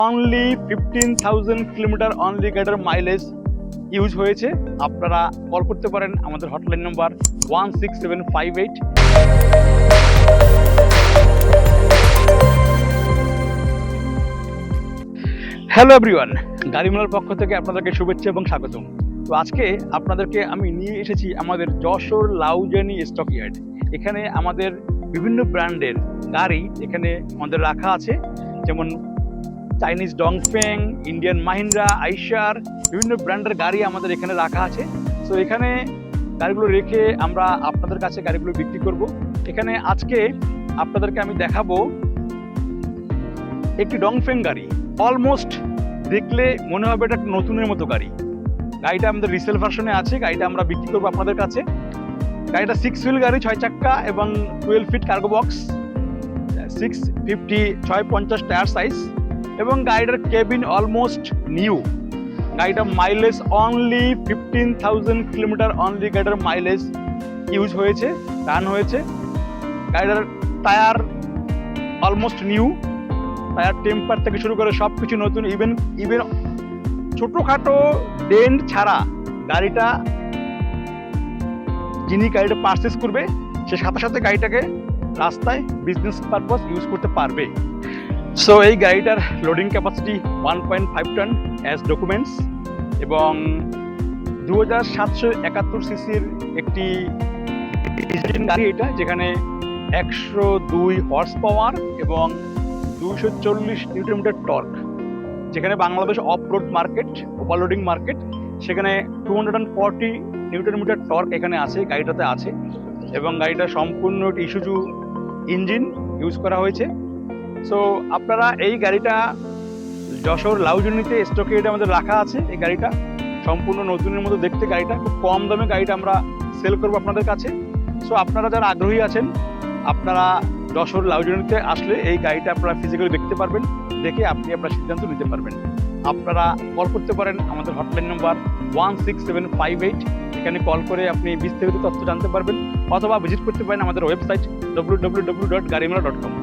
Only 15,000 kilometre only গাড়িটার mileage use হয়েছে। আপনারা কল করতে পারেন আমাদের হটলাইন নাম্বার 16758। হ্যালো এভরিওয়ান, গাড়ি মেলার পক্ষ থেকে আপনাদেরকে শুভেচ্ছা এবং স্বাগতম। তো আজকে আপনাদেরকে আমি নিয়ে এসেছি আমাদের যশোর লাউজানি স্টক ইয়ার্ড। এখানে আমাদের বিভিন্ন ব্র্যান্ডের গাড়ি এখানে আমাদের রাখা আছে, যেমন চাইনিজ ডংফেং, ইন্ডিয়ান মাহিন্দ্রা, আইশার, বিভিন্ন ব্র্যান্ডের গাড়ি আমাদের এখানে রাখা আছে। সো এখানে গাড়িগুলো রেখে আমরা আপনাদের কাছে গাড়িগুলো বিক্রি করব। এখানে আজকে আপনাদেরকে আমি দেখাবো একটি ডংফেং গাড়ি। অলমোস্ট দেখলে মনে হবে এটা নতুনের মতো গাড়ি। গাড়িটা আমাদের রিসেল ভার্সনে আছে, গাড়িটা আমরা বিক্রি করবো আপনাদের কাছে। গাড়িটা 6 হুইল গাড়ি, 6 চাক্কা এবং 12 feet cargo box, 650 650 tyre size এবং গাড়িটার কেবিন অলমোস্ট নিউ। গাড়িটার মাইলেজ অনলি 15,000 কিলোমিটার অনলি গাড়িটার মাইলেজ ইউজ হয়েছে, রান হয়েছে। গাড়িটার টায়ার অলমোস্ট নিউ, টায়ার টেম্পার থেকে শুরু করে সব কিছু নতুন। ইভেন ছোটোখাটো ডেন্ট ছাড়া গাড়িটা, যিনি গাড়িটা পারচেস করবে সে সাথে সাথে গাড়িটাকে রাস্তায় বিজনেস পারপাস ইউজ করতে পারবে। সো এই গাড়িটার loading capacity 1.5 ton as documents এবং 2771 সিসির একটি ইঞ্জিন গাড়ি এটা, যেখানে 102 হর্স পাওয়ার এবং 240 নিউটন মিটার টর্ক। যেখানে Bangladesh off road market, overloading market, সেখানে 240 নিউটন মিটার টর্ক এখানে আছে, গাড়িটাতে আছে। এবং গাড়িটা সম্পূর্ণ ইসুজু ইঞ্জিন ইউজ করা হয়েছে। সো আপনারা এই গাড়িটা যশোর লাউজানিতে স্টকে এটা আমাদের রাখা আছে। এই গাড়িটা সম্পূর্ণ নতুনের মতো দেখতে, গাড়িটা খুব কম দামে গাড়িটা আমরা সেল করবো আপনাদের কাছে। সো আপনারা যারা আগ্রহী আছেন, আপনারা যশোর লাউজানিতে আসলে এই গাড়িটা আপনারা ফিজিক্যালি দেখতে পারবেন, দেখে আপনি আপনার সিদ্ধান্ত নিতে পারবেন। আপনারা কল করতে পারেন আমাদের হটলাইন নাম্বার 16758। এখানে কল করে আপনি বিস্তারিত তথ্য জানতে পারবেন, অথবা ভিজিট করতে পারেন আমাদের ওয়েবসাইট www.garimela.com।